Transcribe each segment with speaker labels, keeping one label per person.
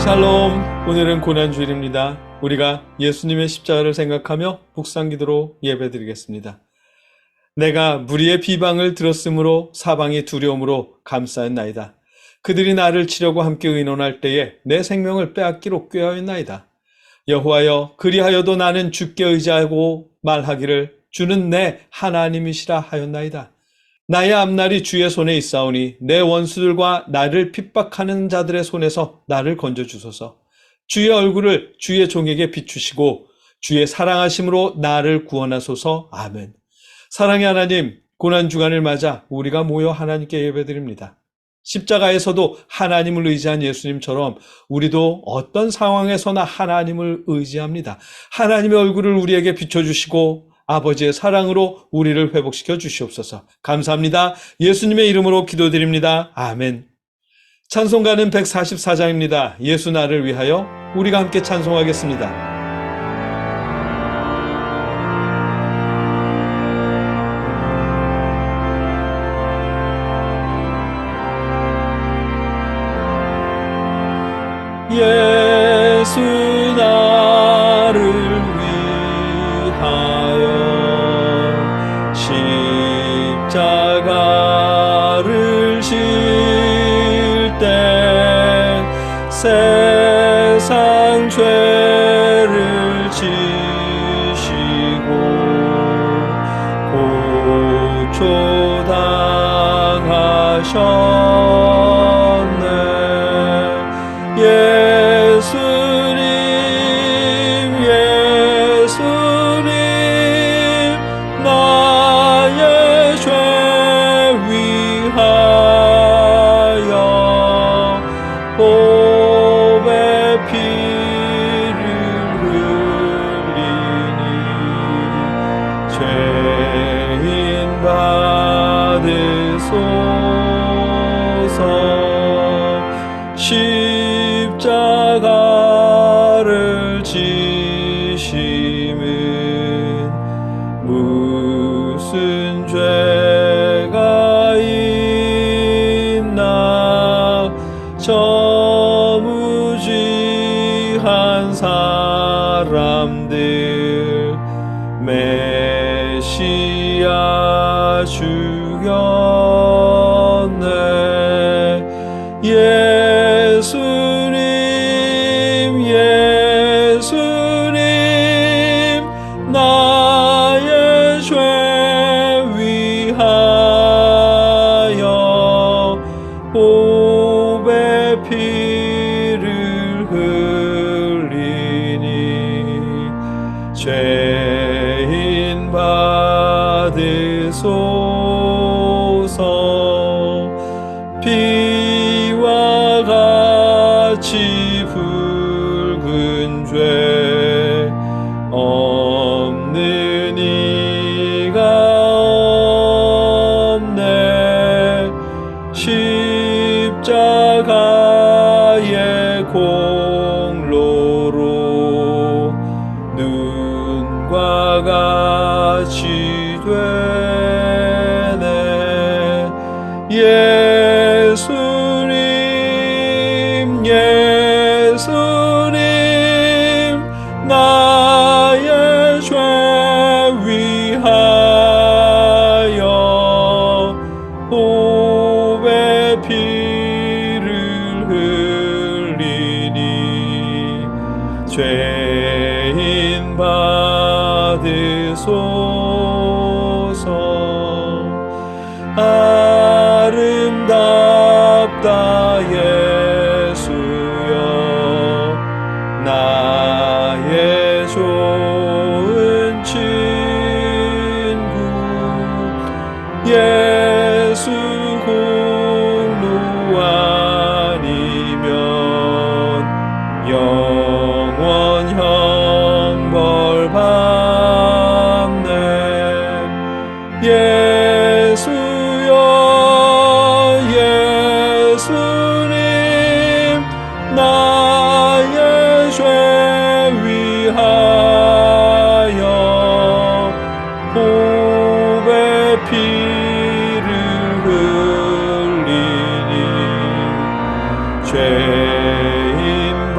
Speaker 1: 샬롬. 오늘은 고난주일입니다. 우리가 예수님의 십자가를 생각하며 묵상기도로 예배드리겠습니다. 내가 무리의 비방을 들었으므로 사방이 두려움으로 감싸였나이다. 그들이 나를 치려고 함께 의논할 때에 내 생명을 빼앗기로 꾀하였나이다. 여호와여, 그리하여도 나는 주께 의지하고 말하기를 주는 내 하나님이시라 하였나이다. 나의 앞날이 주의 손에 있사오니 내 원수들과 나를 핍박하는 자들의 손에서 나를 건져주소서. 주의 얼굴을 주의 종에게 비추시고 주의 사랑하심으로 나를 구원하소서. 아멘. 사랑의 하나님, 고난주간을 맞아 우리가 모여 하나님께 예배드립니다. 십자가에서도 하나님을 의지한 예수님처럼 우리도 어떤 상황에서나 하나님을 의지합니다. 하나님의 얼굴을 우리에게 비춰주시고 아버지의 사랑으로 우리를 회복시켜 주시옵소서. 감사합니다. 예수님의 이름으로 기도드립니다. 아멘. 찬송가는 144장입니다. 예수 나를 위하여. 우리가 함께 찬송하겠습니다. 예수 나를 위하여 십자가를 질 때 세상 죄를 지시고 고초당하셨네. 예수님 나의 죄 위하여 보배 피를 흘리니 죄인 받으소서. 십자가를 지심은 무슨 죄가 있나. 저무지한 사람들 메시아 죽였네. 예수님 나의 죄 위하여 보배 피를 흘리니 죄인 받으소서. 피와 같이 붉은 죄 없는 이가 없네. 십자가의 공로로 눈과 같이 되네. 예수님 나의 죄 위하여 보배 피를 흘리니 죄인 받으소서. 아름답다 예수여 나의 좋은 친구. 예수 공로 아니면 영원 형벌 받네. 예수여 예수님 나의 죄 위하여 보배 피를 흘리니 죄인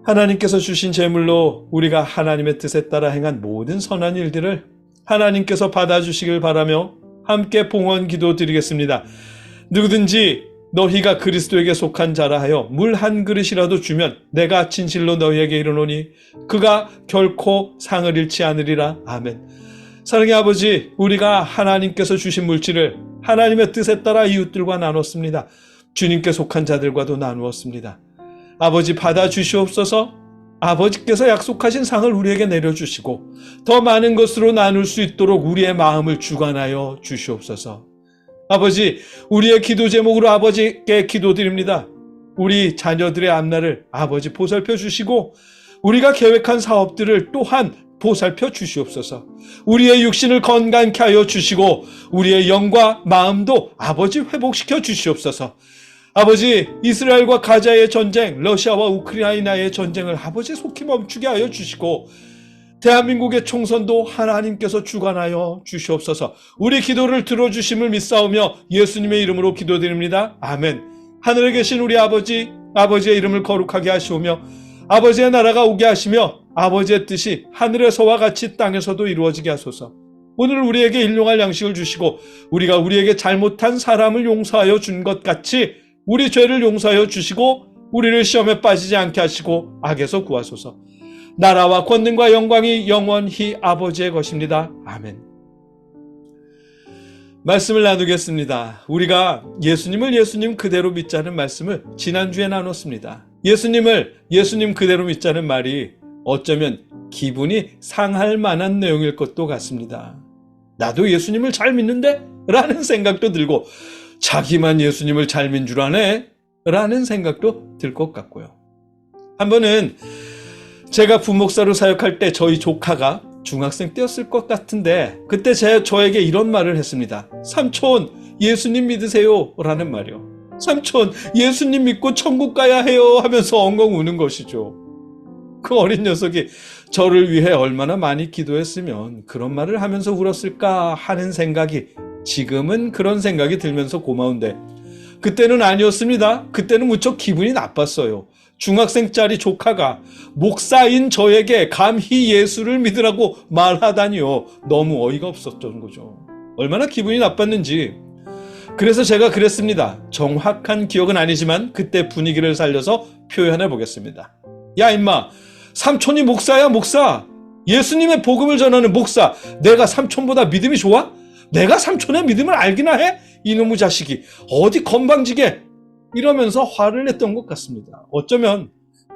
Speaker 1: 하나님께서 주신 제물로 우리가 하나님의 뜻에 따라 행한 모든 선한 일들을 하나님께서 받아주시길 바라며 함께 봉헌 기도 드리겠습니다. 누구든지 너희가 그리스도에게 속한 자라 하여 물 한 그릇이라도 주면 내가 진실로 너희에게 이르노니 그가 결코 상을 잃지 않으리라. 아멘. 사랑의 아버지, 우리가 하나님께서 주신 물질을 하나님의 뜻에 따라 이웃들과 나눴습니다. 주님께 속한 자들과도 나누었습니다. 아버지, 받아주시옵소서. 아버지께서 약속하신 상을 우리에게 내려주시고 더 많은 것으로 나눌 수 있도록 우리의 마음을 주관하여 주시옵소서. 아버지, 우리의 기도 제목으로 아버지께 기도드립니다. 우리 자녀들의 앞날을 아버지 보살펴 주시고 우리가 계획한 사업들을 또한 보살펴 주시옵소서. 우리의 육신을 건강케 하여 주시고 우리의 영과 마음도 아버지 회복시켜 주시옵소서. 아버지, 이스라엘과 가자의 전쟁, 러시아와 우크라이나의 전쟁을 아버지 속히 멈추게 하여 주시고 대한민국의 총선도 하나님께서 주관하여 주시옵소서. 우리 기도를 들어주심을 믿사오며 예수님의 이름으로 기도드립니다. 아멘. 하늘에 계신 우리 아버지, 아버지의 이름을 거룩하게 하시오며 아버지의 나라가 오게 하시며 아버지의 뜻이 하늘에서와 같이 땅에서도 이루어지게 하소서. 오늘 우리에게 일용할 양식을 주시고 우리가 우리에게 잘못한 사람을 용서하여 준 것 같이 우리 죄를 용서하여 주시고 우리를 시험에 빠지지 않게 하시고 악에서 구하소서. 나라와 권능과 영광이 영원히 아버지의 것입니다. 아멘. 말씀을 나누겠습니다. 우리가 예수님을 예수님 그대로 믿자는 말씀을 지난주에 나눴습니다. 예수님을 예수님 그대로 믿자는 말이 어쩌면 기분이 상할 만한 내용일 것도 같습니다. 나도 예수님을 잘 믿는데? 라는 생각도 들고 자기만 예수님을 잘 믿는 줄 아네? 라는 생각도 들 것 같고요. 한 번은 제가 부목사로 사역할 때 저희 조카가 중학생 때였을 것 같은데 그때 저에게 이런 말을 했습니다. 삼촌, 예수님 믿으세요? 라는 말이요. 삼촌, 예수님 믿고 천국 가야 해요? 하면서 엉엉 우는 것이죠. 그 어린 녀석이 저를 위해 얼마나 많이 기도했으면 그런 말을 하면서 울었을까 하는 생각이 지금은 그런 생각이 들면서 고마운데 그때는 아니었습니다. 그때는 무척 기분이 나빴어요. 중학생짜리 조카가 목사인 저에게 감히 예수를 믿으라고 말하다니요. 너무 어이가 없었던 거죠. 얼마나 기분이 나빴는지. 그래서 제가 그랬습니다. 정확한 기억은 아니지만 그때 분위기를 살려서 표현해 보겠습니다. 야 임마, 삼촌이 목사야 목사. 예수님의 복음을 전하는 목사. 내가 삼촌보다 믿음이 좋아? 내가 삼촌의 믿음을 알기나 해? 이놈의 자식이 어디 건방지게 이러면서 화를 냈던 것 같습니다. 어쩌면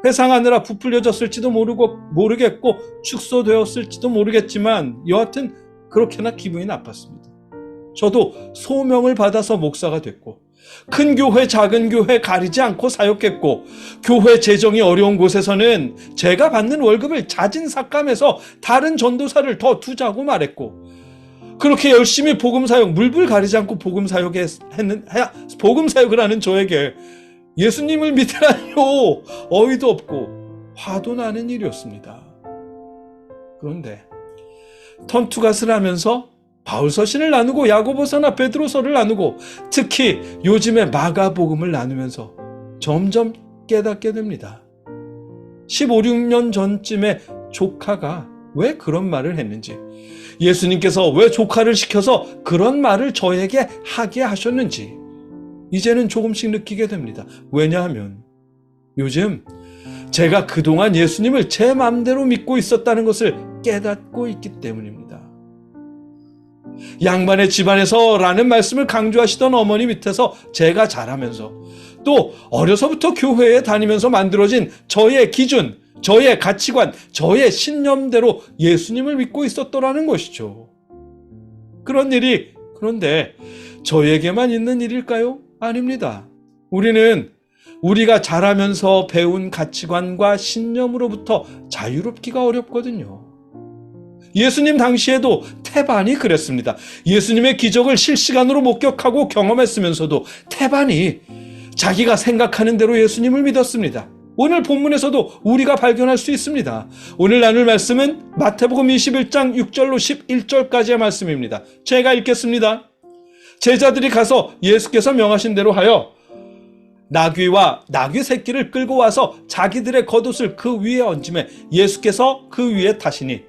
Speaker 1: 회상하느라 부풀려졌을지도 모르겠고 축소되었을지도 모르겠지만 여하튼 그렇게나 기분이 나빴습니다. 저도 소명을 받아서 목사가 됐고 큰 교회 작은 교회 가리지 않고 사역했고 교회 재정이 어려운 곳에서는 제가 받는 월급을 자진삭감해서 다른 전도사를 더 두자고 말했고 그렇게 열심히 복음사역, 물불 가리지 않고 복음사역을 하는 저에게 예수님을 믿으라니요. 어이도 없고 화도 나는 일이었습니다. 그런데 턴투갓을 하면서 바울서신을 나누고 야고보서나 베드로서를 나누고 특히 요즘에 마가복음을 나누면서 점점 깨닫게 됩니다. 15, 16년 전쯤에 조카가 왜 그런 말을 했는지, 예수님께서 왜 조카를 시켜서 그런 말을 저에게 하게 하셨는지 이제는 조금씩 느끼게 됩니다. 왜냐하면 요즘 제가 그동안 예수님을 제 마음대로 믿고 있었다는 것을 깨닫고 있기 때문입니다. 양반의 집안에서 라는 말씀을 강조하시던 어머니 밑에서 제가 자라면서 또 어려서부터 교회에 다니면서 만들어진 저의 기준, 저의 가치관, 저의 신념대로 예수님을 믿고 있었더라는 것이죠. 그런데 저에게만 있는 일일까요? 아닙니다. 우리는 우리가 자라면서 배운 가치관과 신념으로부터 자유롭기가 어렵거든요. 예수님 당시에도 태반이 그랬습니다. 예수님의 기적을 실시간으로 목격하고 경험했으면서도 태반이 자기가 생각하는 대로 예수님을 믿었습니다. 오늘 본문에서도 우리가 발견할 수 있습니다. 오늘 나눌 말씀은 마태복음 21장 6절로 11절까지의 말씀입니다. 제가 읽겠습니다. 제자들이 가서 예수께서 명하신 대로 하여 나귀와 나귀 새끼를 끌고 와서 자기들의 겉옷을 그 위에 얹음에 예수께서 그 위에 타시니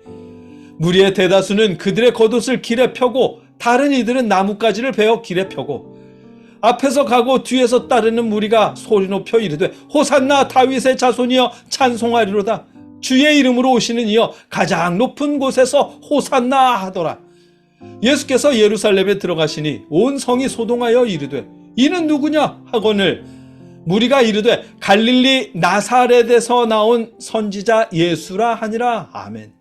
Speaker 1: 무리의 대다수는 그들의 겉옷을 길에 펴고 다른 이들은 나뭇가지를 베어 길에 펴고 앞에서 가고 뒤에서 따르는 무리가 소리 높여 이르되 호산나 다윗의 자손이여 찬송하리로다. 주의 이름으로 오시는 이여 가장 높은 곳에서 호산나 하더라. 예수께서 예루살렘에 들어가시니 온 성이 소동하여 이르되 이는 누구냐 하거늘 무리가 이르되 갈릴리 나사렛에서 나온 선지자 예수라 하니라. 아멘.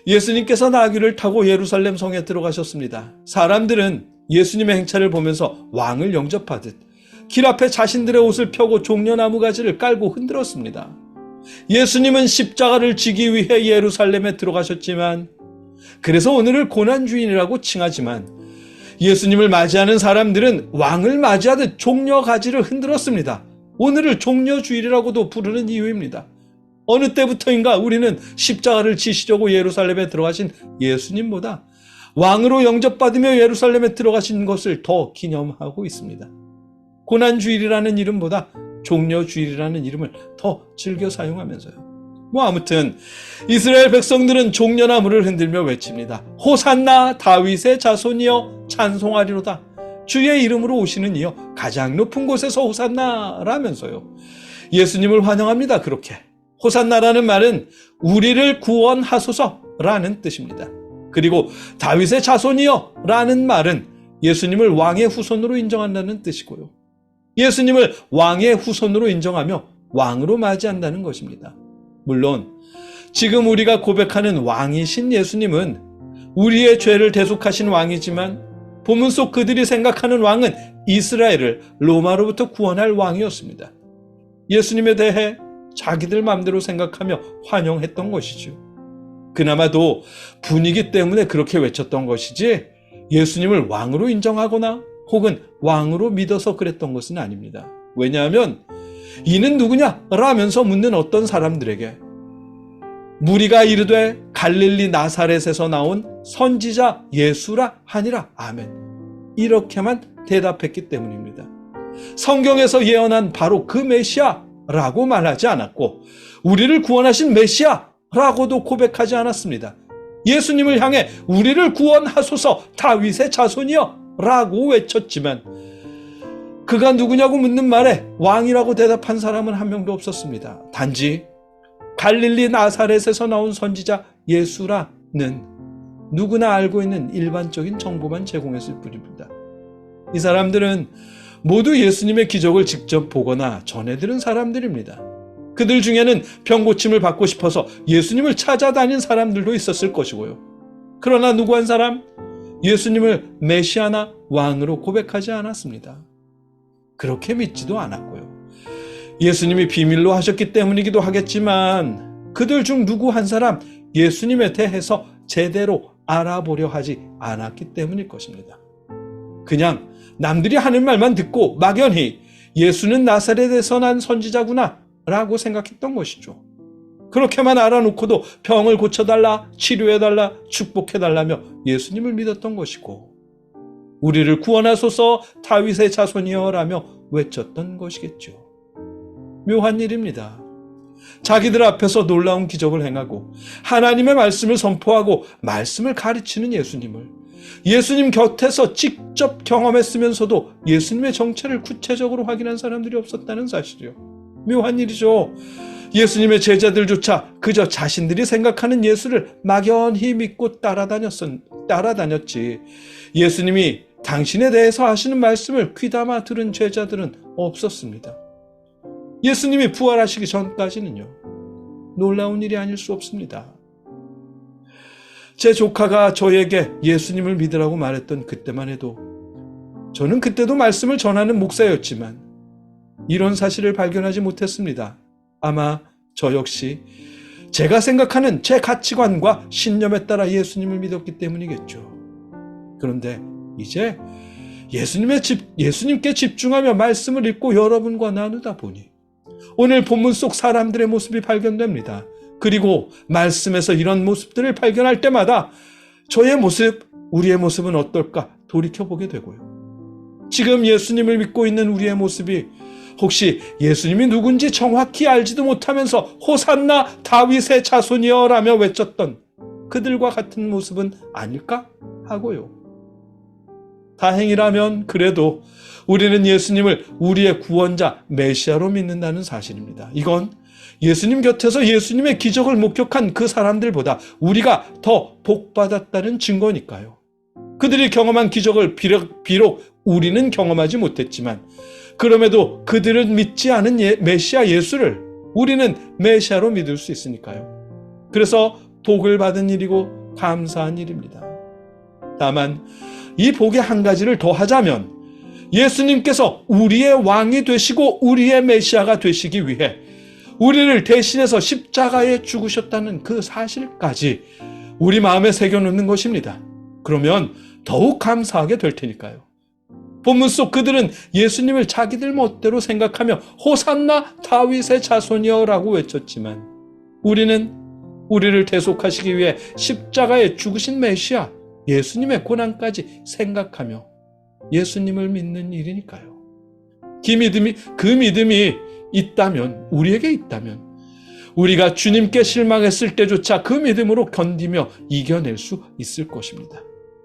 Speaker 1: 예수님께서 나귀를 타고 예루살렘 성에 들어가셨습니다. 사람들은 예수님의 행차를 보면서 왕을 영접하듯 길 앞에 자신들의 옷을 펴고 종려나무 가지를 깔고 흔들었습니다. 예수님은 십자가를 지기 위해 예루살렘에 들어가셨지만 그래서 오늘을 고난주인이라고 칭하지만 예수님을 맞이하는 사람들은 왕을 맞이하듯 종려 가지를 흔들었습니다. 오늘을 종려주일이라고도 부르는 이유입니다. 어느 때부터인가 우리는 십자가를 지시려고 예루살렘에 들어가신 예수님보다 왕으로 영접받으며 예루살렘에 들어가신 것을 더 기념하고 있습니다. 고난주일이라는 이름보다 종려주일이라는 이름을 더 즐겨 사용하면서요. 아무튼 이스라엘 백성들은 종려나무를 흔들며 외칩니다. 호산나 다윗의 자손이여 찬송하리로다. 주의 이름으로 오시는 이여 가장 높은 곳에서 호산나 라면서요. 예수님을 환영합니다. 그렇게. 호산나라는 말은 우리를 구원하소서라는 뜻입니다. 그리고 다윗의 자손이여 라는 말은 예수님을 왕의 후손으로 인정한다는 뜻이고요. 예수님을 왕의 후손으로 인정하며 왕으로 맞이한다는 것입니다. 물론 지금 우리가 고백하는 왕이신 예수님은 우리의 죄를 대속하신 왕이지만 본문 속 그들이 생각하는 왕은 이스라엘을 로마로부터 구원할 왕이었습니다. 예수님에 대해 자기들 마음대로 생각하며 환영했던 것이죠. 그나마도 분위기 때문에 그렇게 외쳤던 것이지 예수님을 왕으로 인정하거나 혹은 왕으로 믿어서 그랬던 것은 아닙니다. 왜냐하면 이는 누구냐? 라면서 묻는 어떤 사람들에게 무리가 이르되 갈릴리 나사렛에서 나온 선지자 예수라 하니라. 아멘. 이렇게만 대답했기 때문입니다. 성경에서 예언한 바로 그 메시아라고 말하지 않았고 우리를 구원하신 메시아라고도 고백하지 않았습니다. 예수님을 향해 우리를 구원하소서 다윗의 자손이여 라고 외쳤지만 그가 누구냐고 묻는 말에 왕이라고 대답한 사람은 한 명도 없었습니다. 단지 갈릴리 나사렛에서 나온 선지자 예수라는 누구나 알고 있는 일반적인 정보만 제공했을 뿐입니다. 이 사람들은 모두 예수님의 기적을 직접 보거나 전해들은 사람들입니다. 그들 중에는 병고침을 받고 싶어서 예수님을 찾아다닌 사람들도 있었을 것이고요. 그러나 누구 한 사람 예수님을 메시아나 왕으로 고백하지 않았습니다. 그렇게 믿지도 않았고요. 예수님이 비밀로 하셨기 때문이기도 하겠지만 그들 중 누구 한 사람 예수님에 대해서 제대로 알아보려 하지 않았기 때문일 것입니다. 그냥 남들이 하는 말만 듣고 막연히 예수는 나사렛에서 난 선지자구나 라고 생각했던 것이죠. 그렇게만 알아놓고도 병을 고쳐달라, 치료해달라, 축복해달라며 예수님을 믿었던 것이고 우리를 구원하소서 다윗의 자손이여 라며 외쳤던 것이겠죠. 묘한 일입니다. 자기들 앞에서 놀라운 기적을 행하고 하나님의 말씀을 선포하고 말씀을 가르치는 예수님 곁에서 직접 경험했으면서도 예수님의 정체를 구체적으로 확인한 사람들이 없었다는 사실이요. 묘한 일이죠. 예수님의 제자들조차 그저 자신들이 생각하는 예수를 막연히 믿고 따라다녔지 예수님이 당신에 대해서 하시는 말씀을 귀담아 들은 제자들은 없었습니다. 예수님이 부활하시기 전까지는요. 놀라운 일이 아닐 수 없습니다. 제 조카가 저에게 예수님을 믿으라고 말했던 그때만 해도 저는 그때도 말씀을 전하는 목사였지만 이런 사실을 발견하지 못했습니다. 아마 저 역시 제가 생각하는 제 가치관과 신념에 따라 예수님을 믿었기 때문이겠죠. 그런데 이제 예수님께 집중하며 말씀을 읽고 여러분과 나누다 보니 오늘 본문 속 사람들의 모습이 발견됩니다. 그리고 말씀에서 이런 모습들을 발견할 때마다 저의 모습, 우리의 모습은 어떨까 돌이켜보게 되고요. 지금 예수님을 믿고 있는 우리의 모습이 혹시 예수님이 누군지 정확히 알지도 못하면서 호산나 다윗의 자손이여 라며 외쳤던 그들과 같은 모습은 아닐까 하고요. 다행이라면 그래도 우리는 예수님을 우리의 구원자 메시아로 믿는다는 사실입니다. 이건 예수님 곁에서 예수님의 기적을 목격한 그 사람들보다 우리가 더 복받았다는 증거니까요. 그들이 경험한 기적을 비록 우리는 경험하지 못했지만 그럼에도 그들은 믿지 않은 메시아 예수를 우리는 메시아로 믿을 수 있으니까요. 그래서 복을 받은 일이고 감사한 일입니다. 다만 이 복의 한 가지를 더 하자면 예수님께서 우리의 왕이 되시고 우리의 메시아가 되시기 위해 우리를 대신해서 십자가에 죽으셨다는 그 사실까지 우리 마음에 새겨놓는 것입니다. 그러면 더욱 감사하게 될 테니까요. 본문 속 그들은 예수님을 자기들 멋대로 생각하며 호산나 다윗의 자손이여 라고 외쳤지만 우리는 우리를 대속하시기 위해 십자가에 죽으신 메시아 예수님의 고난까지 생각하며 예수님을 믿는 일이니까요. 그 믿음이 있다면, 우리에게 있다면 우리가 주님께 실망했을 때조차 그 믿음으로 견디며 이겨낼 수 있을 것입니다.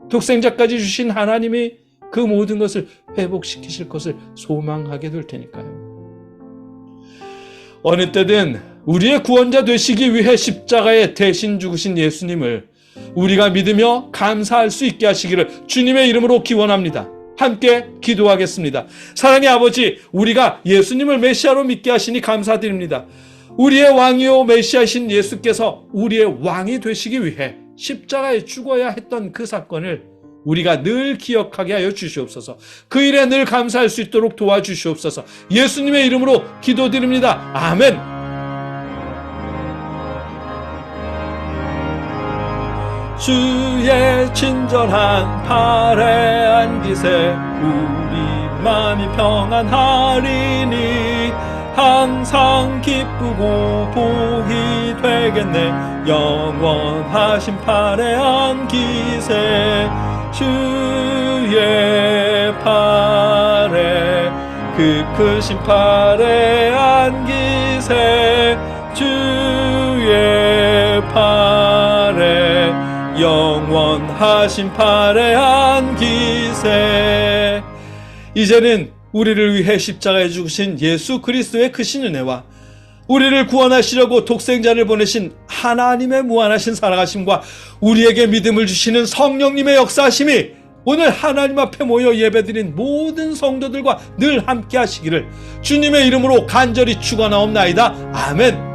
Speaker 1: 독생자까지 주신 하나님이 그 모든 것을 회복시키실 것을 소망하게 될 테니까요. 어느 때든 우리의 구원자 되시기 위해 십자가에 대신 죽으신 예수님을 우리가 믿으며 감사할 수 있게 하시기를 주님의 이름으로 기원합니다. 함께 기도하겠습니다. 사랑의 아버지, 우리가 예수님을 메시아로 믿게 하시니 감사드립니다. 우리의 왕이요 메시아이신 예수께서 우리의 왕이 되시기 위해 십자가에 죽어야 했던 그 사건을 우리가 늘 기억하게 하여 주시옵소서. 그 일에 늘 감사할 수 있도록 도와주시옵소서. 예수님의 이름으로 기도드립니다. 아멘. 주의 친절한 팔에 안기세 우리 마음이 평안하리니 항상 기쁘고 복이 되겠네. 영원하신 팔에 안기세 주의 팔에 그 크신 팔에 안기세 주의 팔에 영원하신 팔에 안기세. 이제는 우리를 위해 십자가에 죽으신 예수 그리스도의 크신 은혜와 우리를 구원하시려고 독생자를 보내신 하나님의 무한하신 사랑하심과 우리에게 믿음을 주시는 성령님의 역사하심이 오늘 하나님 앞에 모여 예배드린 모든 성도들과 늘 함께 하시기를 주님의 이름으로 간절히 축원하옵나이다. 아멘.